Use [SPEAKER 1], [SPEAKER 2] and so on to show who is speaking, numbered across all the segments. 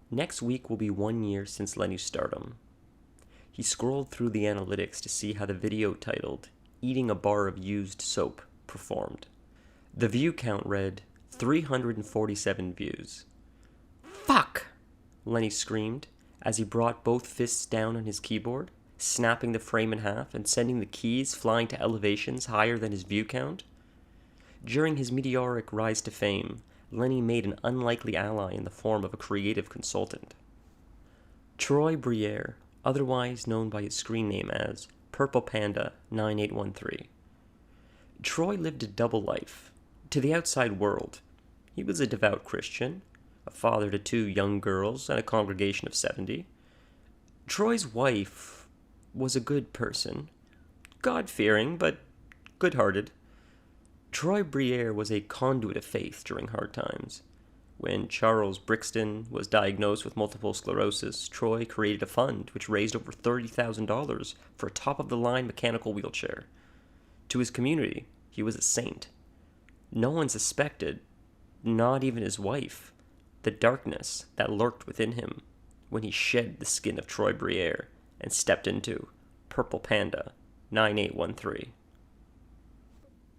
[SPEAKER 1] Next week will be 1 year since Lenny's stardom. He scrolled through the analytics to see how the video titled "Eating a Bar of Used Soap" performed. The view count read 347 views. "Fuck!" Lenny screamed as he brought both fists down on his keyboard, snapping the frame in half and sending the keys flying to elevations higher than his view count. During his meteoric rise to fame, Lenny made an unlikely ally in the form of a creative consultant. Troy Briere, otherwise known by his screen name as Purple Panda 9813. Troy lived a double life. To the outside world, he was a devout Christian, a father to 2 young girls and a congregation of 70. Troy's wife was a good person, God-fearing but good-hearted. Troy Briere was a conduit of faith during hard times. When Charles Brixton was diagnosed with multiple sclerosis, Troy created a fund which raised over $30,000 for a top-of-the-line mechanical wheelchair. To his community, he was a saint. No one suspected, not even his wife, the darkness that lurked within him when he shed the skin of Troy Briere and stepped into Purple Panda 9813.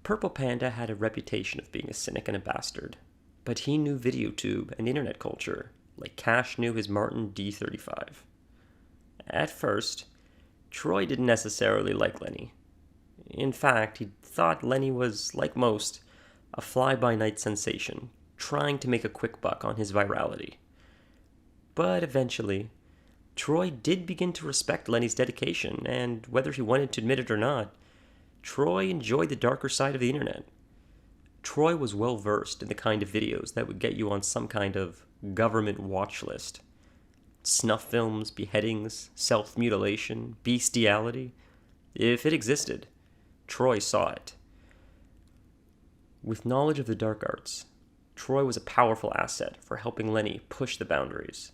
[SPEAKER 1] Purple Panda had a reputation of being a cynic and a bastard, but he knew VideoTube and internet culture like Cash knew his Martin D35. At first, Troy didn't necessarily like Lenny. In fact, he thought Lenny was, like most, a fly-by-night sensation, trying to make a quick buck on his virality. But eventually, Troy did begin to respect Lenny's dedication, and whether he wanted to admit it or not, Troy enjoyed the darker side of the internet. Troy was well versed in the kind of videos that would get you on some kind of government watch list. Snuff films, beheadings, self-mutilation, bestiality. If it existed, Troy saw it. With knowledge of the dark arts, Troy was a powerful asset for helping Lenny push the boundaries.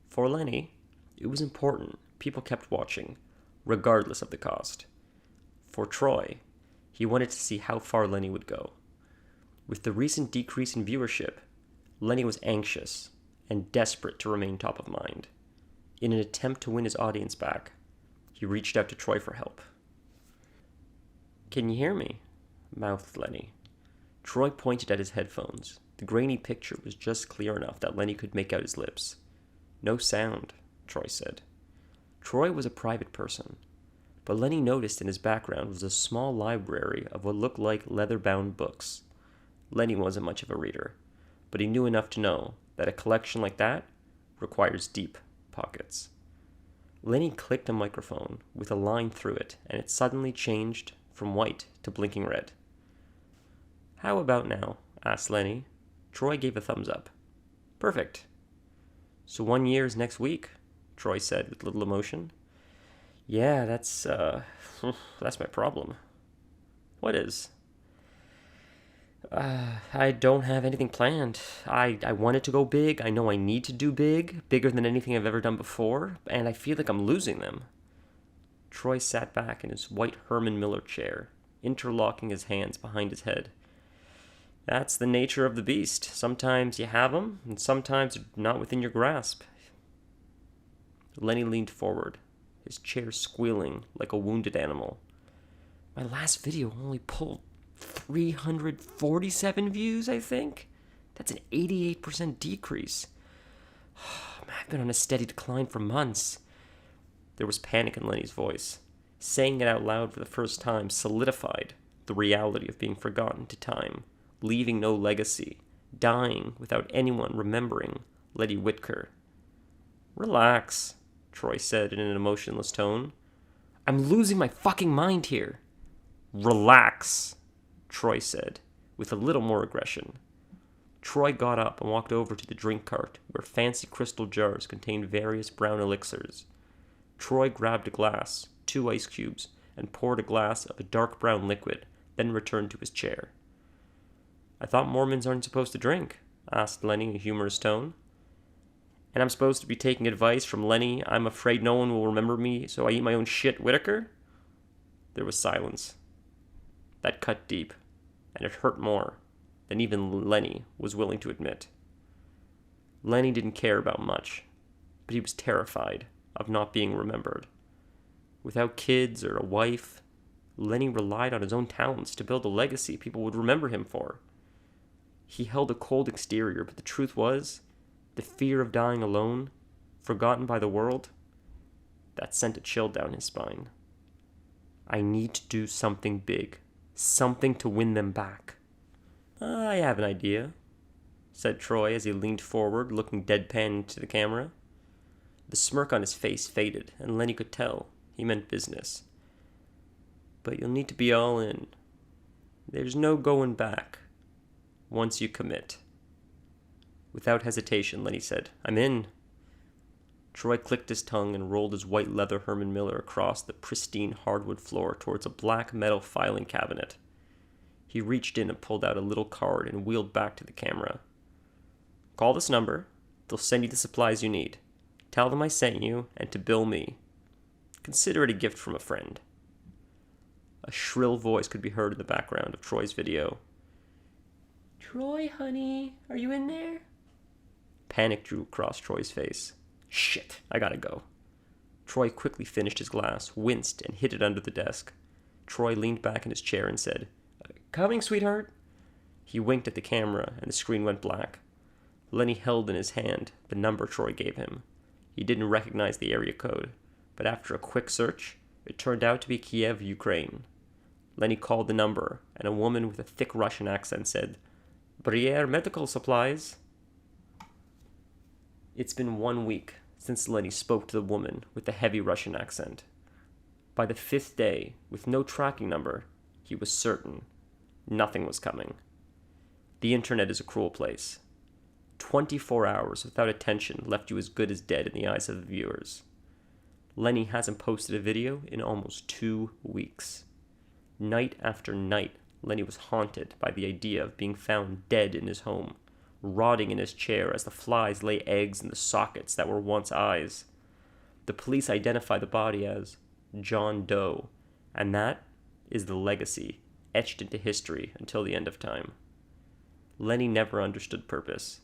[SPEAKER 1] For Lenny, it was important people kept watching, regardless of the cost. For Troy, he wanted to see how far Lenny would go. With the recent decrease in viewership, Lenny was anxious and desperate to remain top of mind. In an attempt to win his audience back, he reached out to Troy for help. "Can you hear me?" mouthed Lenny. Troy pointed at his headphones. The grainy picture was just clear enough that Lenny could make out his lips. "No sound," Troy said. Troy was a private person, but Lenny noticed in his background was a small library of what looked like leather-bound books. Lenny wasn't much of a reader, but he knew enough to know that a collection like that requires deep pockets. Lenny clicked a microphone with a line through it, and it suddenly changed from white to blinking red. "How about now?" asked Lenny. Troy gave a thumbs up. "Perfect." "So 1 year is next week," Troy said with little emotion. "Yeah, that's my problem." "What is?" I don't have anything planned. I wanted to go big. I know I need to do big, bigger than anything I've ever done before, and I feel like I'm losing them." Troy sat back in his white Herman Miller chair, interlocking his hands behind his head. "That's the nature of the beast. Sometimes you have them, and sometimes they're not within your grasp." Lenny leaned forward, his chair squealing like a wounded animal. "My last video only pulled 347 views, I think. That's an 88% decrease. I've been on a steady decline for months." There was panic in Lenny's voice. Saying it out loud for the first time solidified the reality of being forgotten to time, leaving no legacy, dying without anyone remembering Letty Whitker. "Relax," Troy said in an emotionless tone. "I'm losing my fucking mind here." "Relax," Troy said, with a little more aggression. Troy got up and walked over to the drink cart where fancy crystal jars contained various brown elixirs. Troy grabbed a glass, 2 ice cubes, and poured a glass of a dark brown liquid, then returned to his chair. "I thought Mormons aren't supposed to drink?" asked Lenny in a humorous tone. "And I'm supposed to be taking advice from Lenny, I'm afraid no one will remember me, so I eat my own shit, Whitaker?" There was silence. That cut deep, and it hurt more than even Lenny was willing to admit. Lenny didn't care about much, but he was terrified of not being remembered. Without kids or a wife, Lenny relied on his own talents to build a legacy people would remember him for. He held a cold exterior, but the truth was, the fear of dying alone, forgotten by the world, that sent a chill down his spine. I need to do something big, something to win them back. I have an idea, said Troy as he leaned forward, looking deadpan into the camera. The smirk on his face faded, and Lenny could tell he meant business. But you'll need to be all in. There's no going back once you commit. Without hesitation, Lenny said, I'm in. Troy clicked his tongue and rolled his white leather Herman Miller across the pristine hardwood floor towards a black metal filing cabinet. He reached in and pulled out a little card and wheeled back to the camera. Call this number. They'll send you the supplies you need. Tell them I sent you and to bill me. Consider it a gift from a friend. A shrill voice could be heard in the background of Troy's video. Troy, honey, are you in there? Panic drew across Troy's face. Shit, I gotta go. Troy quickly finished his glass, winced, and hid it under the desk. Troy leaned back in his chair and said, Coming, sweetheart? He winked at the camera, and the screen went black. Lenny held in his hand the number Troy gave him. He didn't recognize the area code, but after a quick search, it turned out to be Kiev, Ukraine. Lenny called the number, and a woman with a thick Russian accent said, Briere Medical Supplies. It's been 1 week since Lenny spoke to the woman with the heavy Russian accent. By the 5th day, with no tracking number, he was certain nothing was coming. The internet is a cruel place. 24 hours without attention left you as good as dead in the eyes of the viewers. Lenny hasn't posted a video in almost 2 weeks. Night after night, Lenny was haunted by the idea of being found dead in his home, rotting in his chair as the flies lay eggs in the sockets that were once eyes. The police identify the body as John Doe, and that is the legacy etched into history until the end of time. Lenny never understood purpose.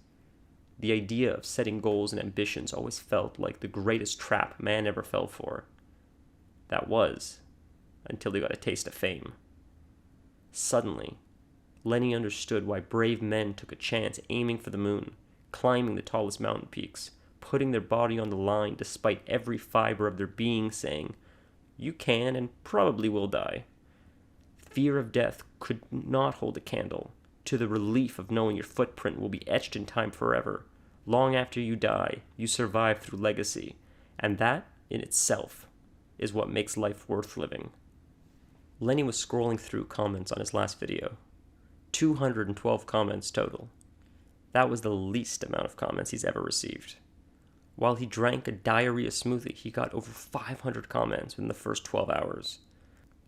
[SPEAKER 1] The idea of setting goals and ambitions always felt like the greatest trap man ever fell for. That was, until he got a taste of fame. Suddenly, Lenny understood why brave men took a chance aiming for the moon, climbing the tallest mountain peaks, putting their body on the line despite every fiber of their being saying, you can and probably will die. Fear of death could not hold a candle to the relief of knowing your footprint will be etched in time forever. Long after you die, you survive through legacy, and that, in itself, is what makes life worth living. Lenny was scrolling through comments on his last video. 212 comments total. That was the least amount of comments he's ever received. While he drank a diarrhea smoothie, he got over 500 comments within the first 12 hours.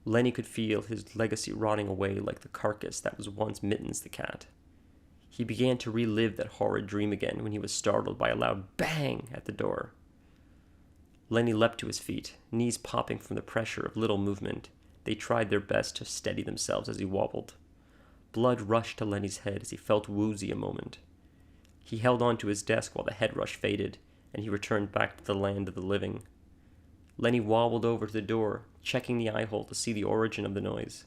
[SPEAKER 1] Lenny could feel his legacy rotting away like the carcass that was once Mittens the cat. He began to relive that horrid dream again when he was startled by a loud bang at the door. Lenny leapt to his feet, knees popping from the pressure of little movement. They tried their best to steady themselves as he wobbled. Blood rushed to Lenny's head as he felt woozy a moment. He held on to his desk while the head rush faded, and he returned back to the land of the living. Lenny wobbled over to the door, checking the eye hole to see the origin of the noise.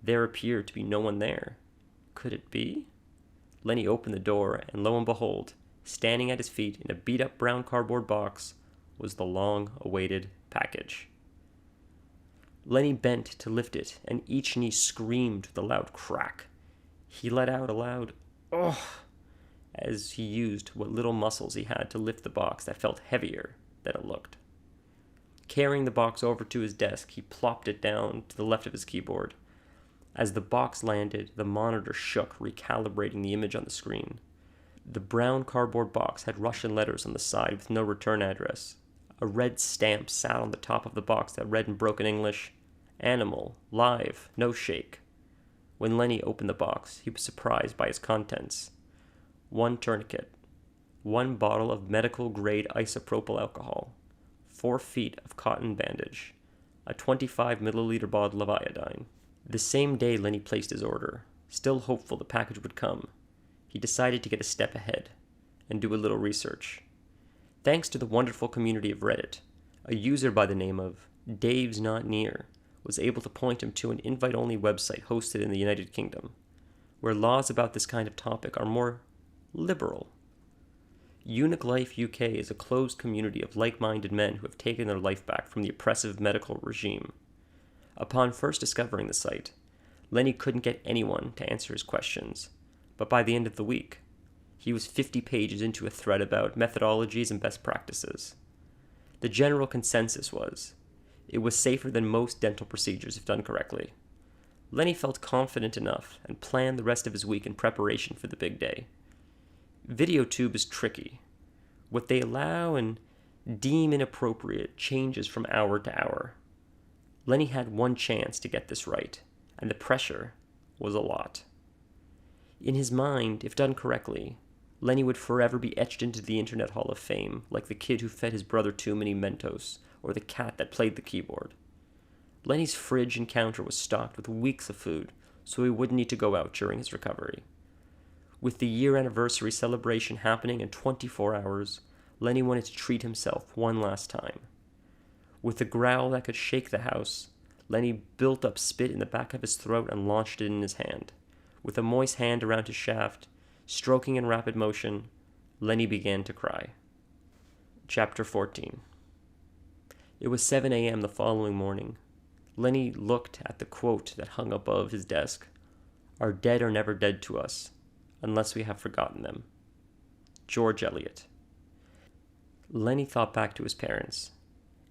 [SPEAKER 1] There appeared to be no one there. Could it be? Lenny opened the door, and lo and behold, standing at his feet in a beat-up brown cardboard box, was the long-awaited package. Lenny bent to lift it, and each knee screamed with a loud crack. He let out a loud, "Ugh," as he used what little muscles he had to lift the box that felt heavier than it looked. Carrying the box over to his desk, he plopped it down to the left of his keyboard. As the box landed, the monitor shook, recalibrating the image on the screen. The brown cardboard box had Russian letters on the side with no return address. A red stamp sat on the top of the box that read in broken English, "Animal, live, no shake." When Lenny opened the box, he was surprised by its contents. 1 tourniquet, 1 bottle of medical-grade isopropyl alcohol, 4 feet of cotton bandage, a 25-milliliter bottle of iodine. The same day Lenny placed his order, still hopeful the package would come. He decided to get a step ahead. and do a little research. Thanks to the wonderful community of Reddit, a user by the name of Dave's Not Near was able to point him to an invite-only website hosted in the United Kingdom, where laws about this kind of topic are more liberal. Eunuch Life UK is a closed community of like-minded men who have taken their life back from the oppressive medical regime. Upon first discovering the site, Lenny couldn't get anyone to answer his questions, but by the end of the week, he was 50 pages into a thread about methodologies and best practices. The general consensus was, it was safer than most dental procedures if done correctly. Lenny felt confident enough and planned the rest of his week in preparation for the big day. VideoTube is tricky. What they allow and deem inappropriate changes from hour to hour. Lenny had one chance to get this right, and the pressure was a lot. In his mind, if done correctly, Lenny would forever be etched into the Internet Hall of Fame, like the kid who fed his brother too many Mentos, or the cat that played the keyboard. Lenny's fridge and counter was stocked with weeks of food, so he wouldn't need to go out during his recovery. With the year anniversary celebration happening in 24 hours, Lenny wanted to treat himself one last time. With a growl that could shake the house, Lenny built up spit in the back of his throat and launched it in his hand. With a moist hand around his shaft, stroking in rapid motion, Lenny began to cry. Chapter 14. It was 7 a.m. the following morning. Lenny looked at the quote that hung above his desk. Our dead are never dead to us, unless we have forgotten them. George Eliot. Lenny thought back to his parents,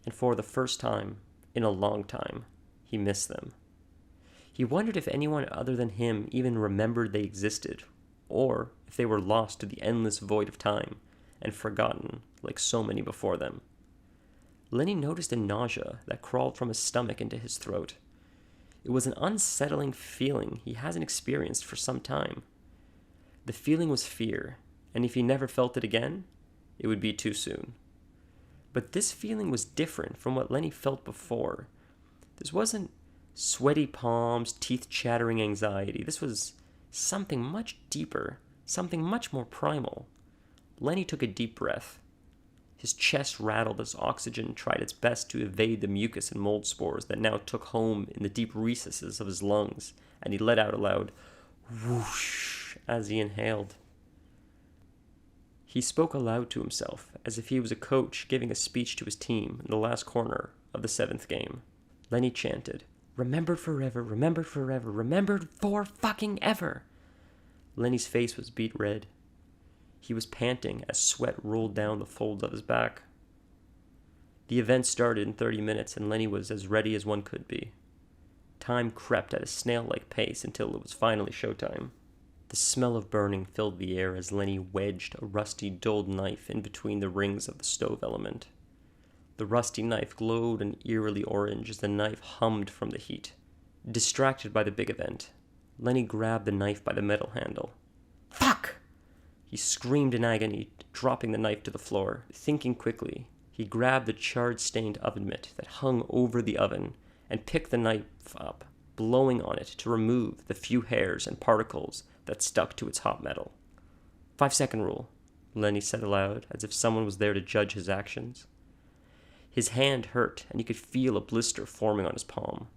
[SPEAKER 1] and for the first time, in a long time, he missed them. He wondered if anyone other than him even remembered they existed, or if they were lost to the endless void of time and forgotten like so many before them. Lenny noticed a nausea that crawled from his stomach into his throat. It was an unsettling feeling he hasn't experienced for some time. The feeling was fear, and if he never felt it again, it would be too soon. But this feeling was different from what Lenny felt before. This wasn't sweaty palms, teeth-chattering anxiety. This was something much deeper, something much more primal. Lenny took a deep breath. His chest rattled as oxygen tried its best to evade the mucus and mold spores that now took home in the deep recesses of his lungs, and he let out a loud whoosh as he inhaled. He spoke aloud to himself, as if he was a coach giving a speech to his team in the last corner of the 7th game. Lenny chanted, remembered forever, remembered for fucking ever. Lenny's face was beet red. He was panting as sweat rolled down the folds of his back. The event started in 30 minutes, and Lenny was as ready as one could be. Time crept at a snail-like pace until it was finally showtime. The smell of burning filled the air as Lenny wedged a rusty, dulled knife in between the rings of the stove element. The rusty knife glowed an eerily orange as the knife hummed from the heat. Distracted by the big event, Lenny grabbed the knife by the metal handle. Fuck! He screamed in agony, dropping the knife to the floor. Thinking quickly, he grabbed the charred-stained oven mitt that hung over the oven and picked the knife up, blowing on it to remove the few hairs and particles that stuck to its hot metal. 5-second rule, Lenny said aloud, as if someone was there to judge his actions. His hand hurt, and he could feel a blister forming on his palm.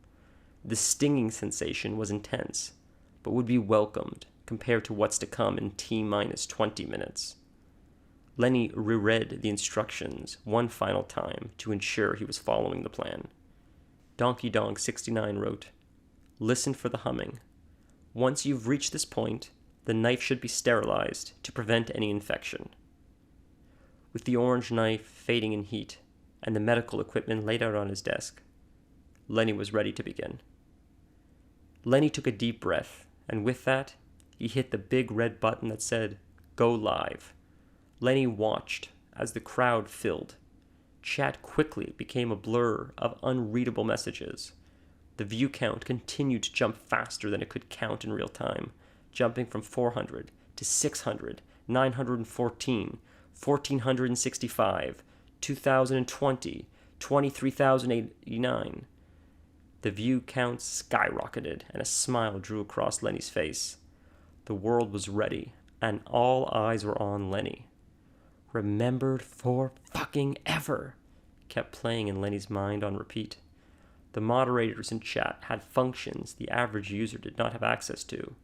[SPEAKER 1] The stinging sensation was intense, but would be welcomed compared to what's to come in T-minus 20 minutes. Lenny reread the instructions one final time to ensure he was following the plan. Donkey Dong 69 wrote, listen for the humming. Once you've reached this point, the knife should be sterilized to prevent any infection. With the orange knife fading in heat and the medical equipment laid out on his desk, Lenny was ready to begin. Lenny took a deep breath, and with that, he hit the big red button that said, Go Live. Lenny watched as the crowd filled. Chat quickly became a blur of unreadable messages. The view count continued to jump faster than it could count in real time, jumping from 400 to 600, 914, 1465, 2020, 23,089. The view counts skyrocketed, and a smile drew across Lenny's face. The world was ready, and all eyes were on Lenny. Remembered for fucking ever kept playing in Lenny's mind on repeat. The moderators in chat had functions the average user did not have access to.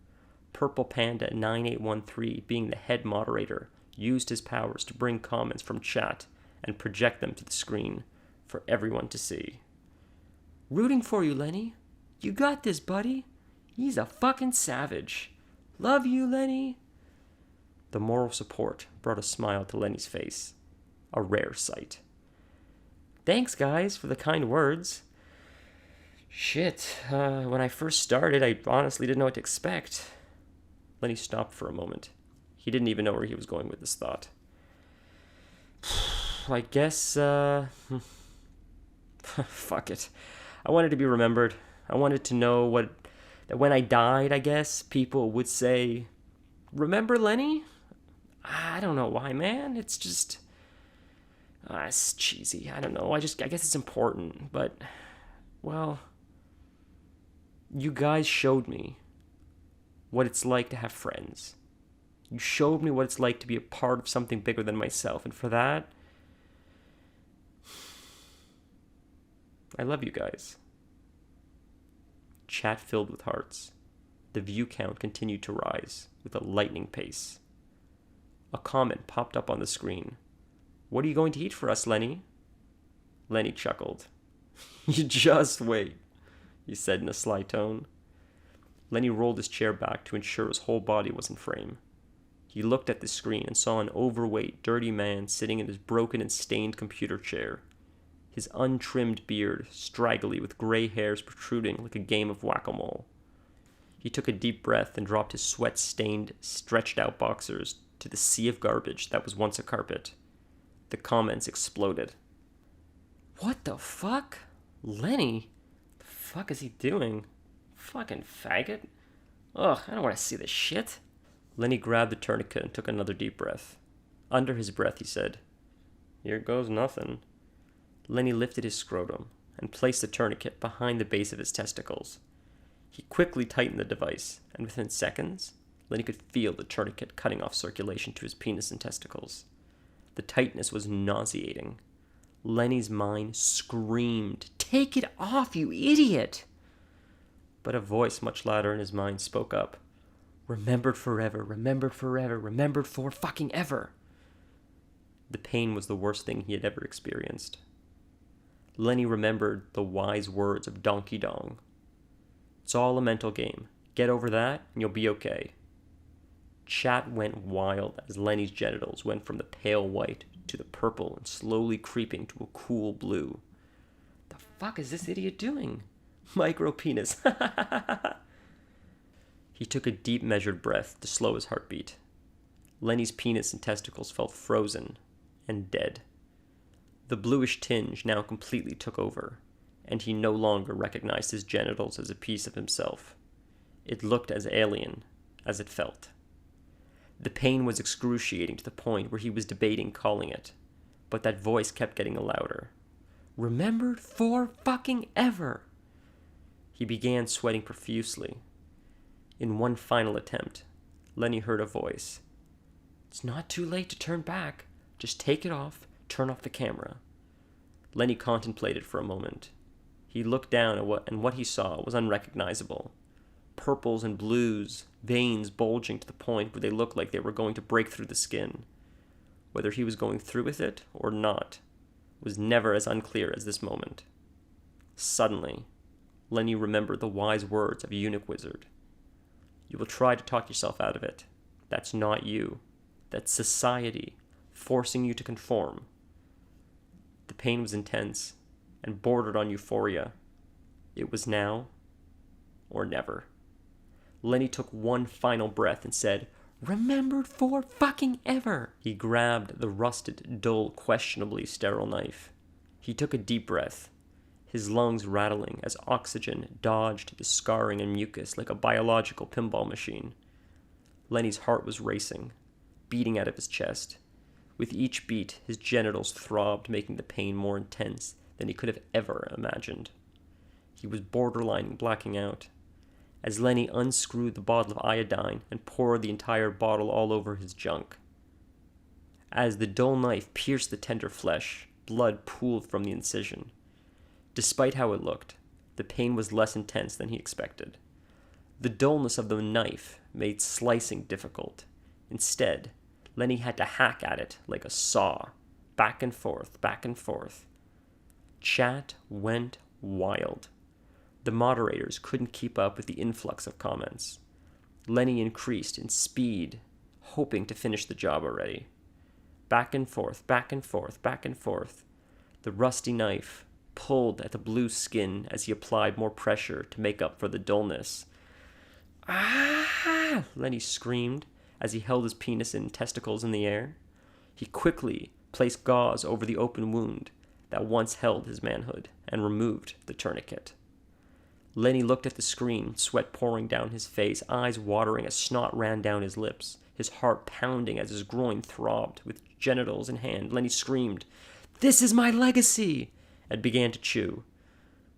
[SPEAKER 1] Purple Panda 9813, being the head moderator, used his powers to bring comments from chat and project them to the screen for everyone to see. Rooting for you, Lenny. You got this, buddy. He's a fucking savage. Love you, Lenny. The moral support brought a smile to Lenny's face. A rare sight. Thanks, guys, for the kind words. Shit, when I first started, I honestly didn't know what to expect. Lenny stopped for a moment. He didn't even know where he was going with this thought. I guess, fuck it. I wanted to be remembered. I wanted to know that when I died, I guess, people would say, remember Lenny? I don't know why, man. It's just, it's cheesy. I don't know. I guess it's important. But, well, you guys showed me what it's like to have friends. You showed me what it's like to be a part of something bigger than myself. And for that, I love you guys. Chat filled with hearts. The view count continued to rise with a lightning pace. A comment popped up on the screen. What are you going to eat for us, Lenny? Lenny chuckled. You just wait, he said in a sly tone. Lenny rolled his chair back to ensure his whole body was in frame. He looked at the screen and saw an overweight, dirty man sitting in his broken and stained computer chair. His untrimmed beard, straggly with gray hairs protruding like a game of whack-a-mole. He took a deep breath and dropped his sweat-stained, stretched-out boxers to the sea of garbage that was once a carpet. The comments exploded. What the fuck? Lenny? The fuck is he doing? Fucking faggot. Ugh, I don't want to see this shit. Lenny grabbed the tourniquet and took another deep breath. Under his breath, he said, Here goes nothing. Lenny lifted his scrotum and placed the tourniquet behind the base of his testicles. He quickly tightened the device, and within seconds, Lenny could feel the tourniquet cutting off circulation to his penis and testicles. The tightness was nauseating. Lenny's mind screamed, Take it off, you idiot! But a voice much louder in his mind spoke up. Remembered forever, remembered forever, remembered for fucking ever. The pain was the worst thing he had ever experienced. Lenny remembered the wise words of Donkey Dong. It's all a mental game. Get over that and you'll be okay. Chat went wild as Lenny's genitals went from the pale white to the purple and slowly creeping to a cool blue. The fuck is this idiot doing? Micro penis. He took a deep measured breath to slow his heartbeat. Lenny's penis and testicles felt frozen and dead. The bluish tinge now completely took over, and he no longer recognized his genitals as a piece of himself. It looked as alien as it felt. The pain was excruciating to the point where he was debating calling it, but that voice kept getting louder. Remembered for fucking ever! He began sweating profusely. In one final attempt, Lenny heard a voice. It's not too late to turn back. Just take it off, turn off the camera. Lenny contemplated for a moment. He looked down and what he saw was unrecognizable. Purples and blues, veins bulging to the point where they looked like they were going to break through the skin. Whether he was going through with it or not was never as unclear as this moment. Suddenly, Lenny remembered the wise words of a eunuch wizard. You will try to talk yourself out of it. That's not you. That's society, forcing you to conform. The pain was intense and bordered on euphoria. It was now or never. Lenny took one final breath and said, Remembered for fucking ever! He grabbed the rusted, dull, questionably sterile knife. He took a deep breath, his lungs rattling as oxygen dodged the scarring and mucus like a biological pinball machine. Lenny's heart was racing, beating out of his chest. With each beat, his genitals throbbed, making the pain more intense than he could have ever imagined. He was borderline blacking out. As Lenny unscrewed the bottle of iodine and poured the entire bottle all over his junk. As the dull knife pierced the tender flesh, blood pooled from the incision. Despite how it looked, the pain was less intense than he expected. The dullness of the knife made slicing difficult. Instead, Lenny had to hack at it like a saw, back and forth, back and forth. Chat went wild. The moderators couldn't keep up with the influx of comments. Lenny increased in speed, hoping to finish the job already. Back and forth, back and forth, back and forth. The rusty knife pulled at the blue skin as he applied more pressure to make up for the dullness. "Ah!" Lenny screamed as he held his penis and testicles in the air. He quickly placed gauze over the open wound that once held his manhood and removed the tourniquet. Lenny looked at the screen, sweat pouring down his face, eyes watering as snot ran down his lips, his heart pounding as his groin throbbed. With genitals in hand, Lenny screamed, "This is my legacy!" and began to chew.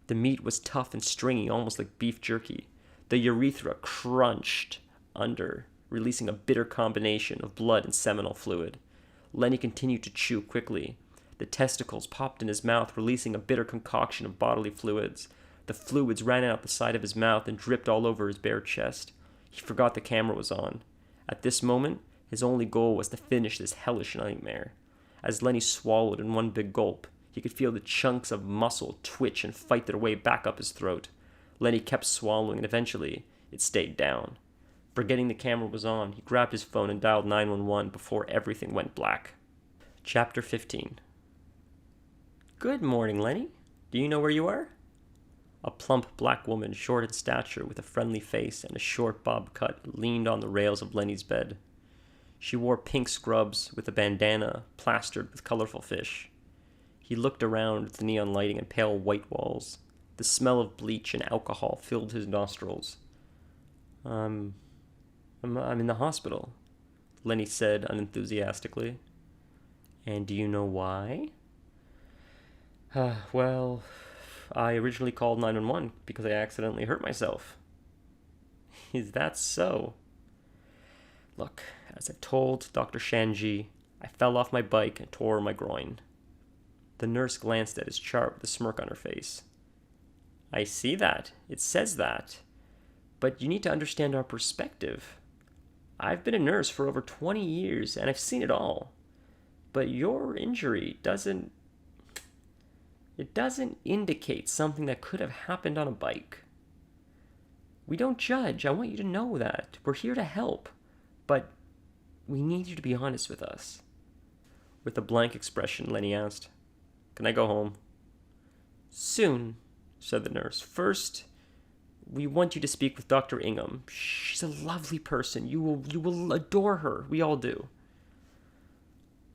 [SPEAKER 1] The meat was tough and stringy, almost like beef jerky. The urethra crunched under, releasing a bitter combination of blood and seminal fluid. Lenny continued to chew quickly. The testicles popped in his mouth, releasing a bitter concoction of bodily fluids. The fluids ran out the side of his mouth and dripped all over his bare chest. He forgot the camera was on. At this moment, his only goal was to finish this hellish nightmare. As Lenny swallowed in one big gulp, he could feel the chunks of muscle twitch and fight their way back up his throat. Lenny kept swallowing, and eventually, it stayed down. Forgetting the camera was on, he grabbed his phone and dialed 911 before everything went black. Chapter 15. "Good morning, Lenny. Do you know where you are?" A plump black woman, short in stature, with a friendly face and a short bob cut, leaned on the rails of Lenny's bed. She wore pink scrubs with a bandana plastered with colorful fish. He looked around at the neon lighting and pale white walls. The smell of bleach and alcohol filled his nostrils. I'm in the hospital," Lenny said unenthusiastically. "And do you know why?" Well, I originally called 911 because I accidentally hurt myself." "Is that so?" "Look, as I told Dr. Shanji, I fell off my bike and tore my groin." The nurse glanced at his chart with a smirk on her face. "I see that. It says that. But you need to understand our perspective. I've been a nurse for over 20 years, and I've seen it all. But your injury doesn't indicate something that could have happened on a bike. We don't judge. I want you to know that. We're here to help. But we need you to be honest with us." With a blank expression, Lenny asked, "Can I go home?" "Soon," said the nurse. "First, we want you to speak with Dr. Ingham. She's a lovely person. You will adore her. We all do."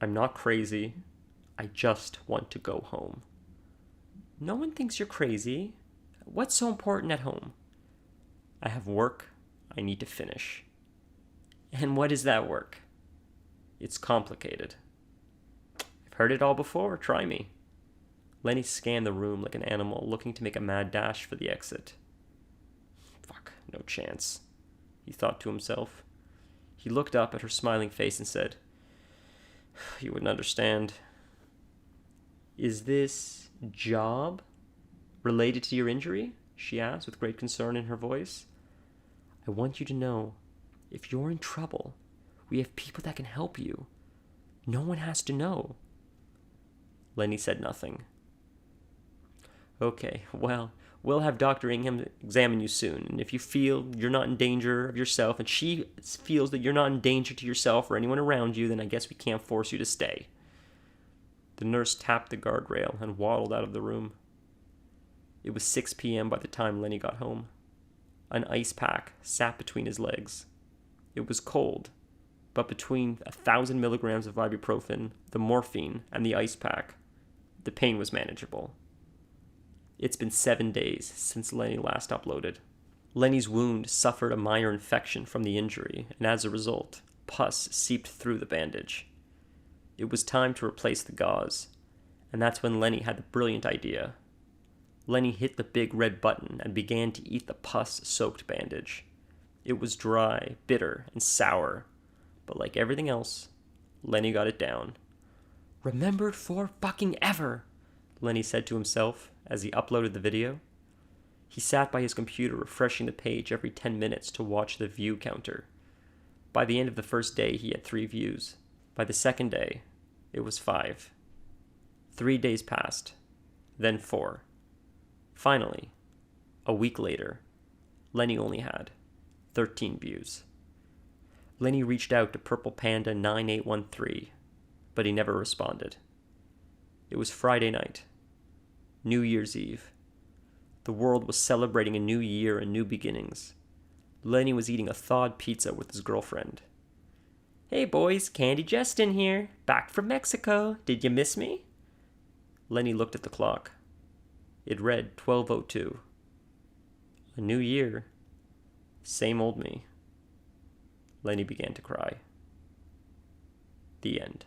[SPEAKER 1] "I'm not crazy. I just want to go home." "No one thinks you're crazy. What's so important at home?" "I have work I need to finish." "And what is that work?" "It's complicated." "I've heard it all before. Try me." Lenny scanned the room like an animal looking to make a mad dash for the exit. "Fuck, no chance," he thought to himself. He looked up at her smiling face and said, "You wouldn't understand." "Is this job related to your injury?" she asked with great concern in her voice. "I want you to know, if you're in trouble, we have people that can help you. No one has to know." Lenny said nothing. "Okay, well, we'll have Dr. Ingham examine you soon, and if you feel you're not in danger of yourself, and she feels that you're not in danger to yourself or anyone around you, then I guess we can't force you to stay." The nurse tapped the guardrail and waddled out of the room. It was 6 p.m. by the time Lenny got home. An ice pack sat between his legs. It was cold, but between 1,000 milligrams of ibuprofen, the morphine, and the ice pack, the pain was manageable. It's been 7 days since Lenny last uploaded. Lenny's wound suffered a minor infection from the injury, and as a result, pus seeped through the bandage. It was time to replace the gauze, and that's when Lenny had the brilliant idea. Lenny hit the big red button and began to eat the pus-soaked bandage. It was dry, bitter, and sour, but like everything else, Lenny got it down. Remembered for fucking ever, Lenny said to himself as he uploaded the video. He sat by his computer refreshing the page every 10 minutes to watch the view counter. By the end of the first day, he had 3 views. By the second day, it was 5. 3 days passed, then 4. Finally, a week later, Lenny only had 13 views. Lenny reached out to Purple Panda 9813, but he never responded. It was Friday night, New Year's Eve. The world was celebrating a new year and new beginnings. Lenny was eating a thawed pizza with his girlfriend. Hey boys, Candy Justin here, back from Mexico. Did you miss me? Lenny looked at the clock. It read 12:02. A new year. Same old me. Lenny began to cry. The end.